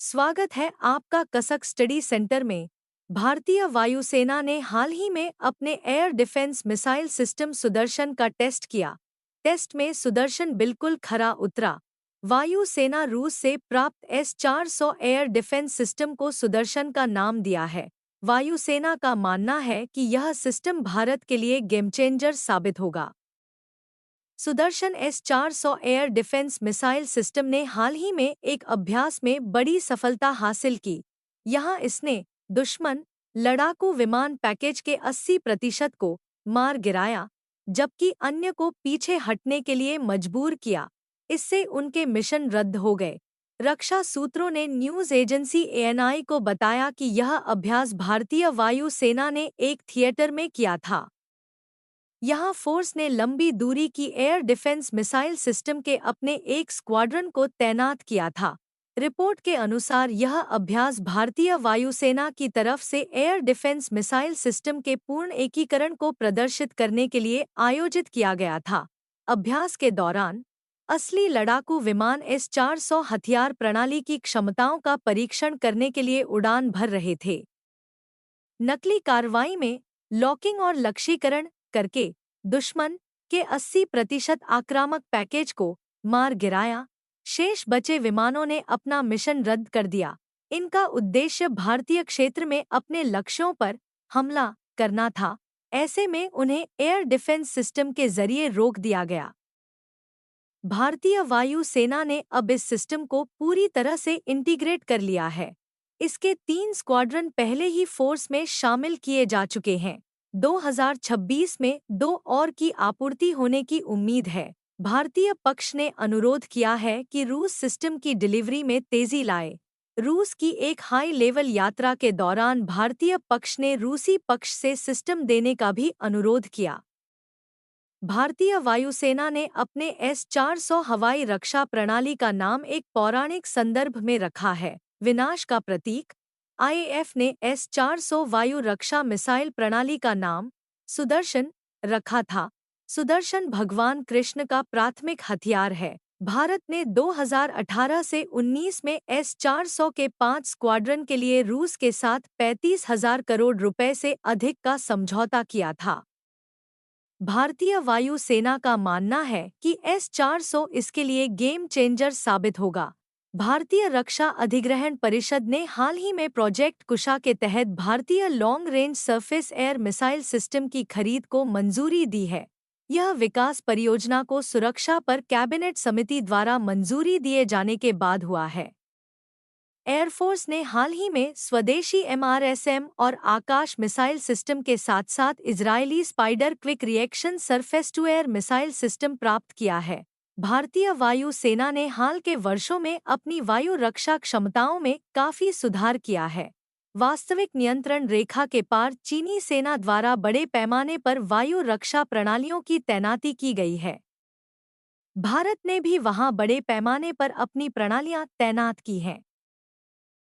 स्वागत है आपका कसक स्टडी सेंटर में। भारतीय वायुसेना ने हाल ही में अपने air defence missile system Sudarshan का टेस्ट किया। टेस्ट में सुदर्शन बिल्कुल खरा उतरा। वायुसेना रूस से प्राप्त S-400 एयर डिफेंस सिस्टम को सुदर्शन का नाम दिया है। वायुसेना का मानना है कि यह सिस्टम भारत के लिए गेमचेंजर साबित होगा। Sudarshan S-400 air defence missile system ने हाल ही में एक अभ्यास में बड़ी सफलता हासिल की। यहाँ इसने दुश्मन लड़ाकू विमान पैकेज के 80% को मार गिराया, जबकि अन्य को पीछे हटने के लिए मजबूर किया। इससे उनके मिशन रद्द हो गए। रक्षा सूत्रों ने न्यूज़ एजेंसी ANI को बताया कि यह अभ्यास भारतीय वायु सेना ने एक थिएटर में किया था। यहाँ फोर्स ने लंबी दूरी की एयर डिफेंस मिसाइल सिस्टम के अपने एक स्क्वाड्रन को तैनात किया था। रिपोर्ट के अनुसार यह अभ्यास भारतीय वायुसेना की तरफ से एयर डिफेंस मिसाइल सिस्टम के पूर्ण एकीकरण को प्रदर्शित करने के लिए आयोजित किया गया था। अभ्यास के दौरान असली लड़ाकू विमान S-400 हथियार प्रणाली की क्षमताओं का परीक्षण करने के लिए उड़ान भर रहे थे। नकली कार्रवाई में लॉकिंग और लक्ष्यीकरण करके दुश्मन के 80% आक्रामक पैकेज को मार गिराया। शेष बचे विमानों ने अपना मिशन रद्द कर दिया। इनका उद्देश्य भारतीय क्षेत्र में अपने लक्ष्यों पर हमला करना था। ऐसे में उन्हें एयर डिफेंस सिस्टम के जरिए रोक दिया गया। भारतीय वायु सेना ने अब इस सिस्टम को पूरी तरह से इंटीग्रेट कर लिया है। इसके 3 स्क्वाड्रन पहले ही फोर्स में शामिल किए जा चुके हैं। 2026 में 2 और की आपूर्ति होने की उम्मीद है। भारतीय पक्ष ने अनुरोध किया है कि रूस सिस्टम की डिलीवरी में तेजी लाए। रूस की एक हाई लेवल यात्रा के दौरान भारतीय पक्ष ने रूसी पक्ष से सिस्टम देने का भी अनुरोध किया। भारतीय वायुसेना ने अपने S-400 हवाई रक्षा प्रणाली का नाम एक पौराणिक संदर्भ में रखा है, विनाश का प्रतीक। IAF ने S-400 वायु रक्षा मिसाइल प्रणाली का नाम सुदर्शन रखा था। सुदर्शन भगवान कृष्ण का प्राथमिक हथियार है। भारत ने 2018 से 19 में S-400 के 5 स्क्वाड्रन के लिए रूस के साथ 35,000 करोड़ रुपए से अधिक का समझौता किया था। भारतीय वायु सेना का मानना है कि S-400 इसके लिए गेम चेंजर साबित होगा। भारतीय रक्षा अधिग्रहण परिषद ने हाल ही में प्रोजेक्ट कुशा के तहत भारतीय long range surface air missile system की खरीद को मंजूरी दी है। यह विकास परियोजना को सुरक्षा पर कैबिनेट समिति द्वारा मंजूरी दिए जाने के बाद हुआ है। एयरफोर्स ने हाल ही में स्वदेशी MRSM और आकाश मिसाइल सिस्टम के साथ साथ Israeli Spyder quick reaction surface to air missile system प्राप्त किया है। भारतीय वायु सेना ने हाल के वर्षों में अपनी वायु रक्षा क्षमताओं में काफी सुधार किया है। वास्तविक नियंत्रण रेखा के पार चीनी सेना द्वारा बड़े पैमाने पर वायु रक्षा प्रणालियों की तैनाती की गई है। भारत ने भी वहां बड़े पैमाने पर अपनी प्रणालियां तैनात की हैं।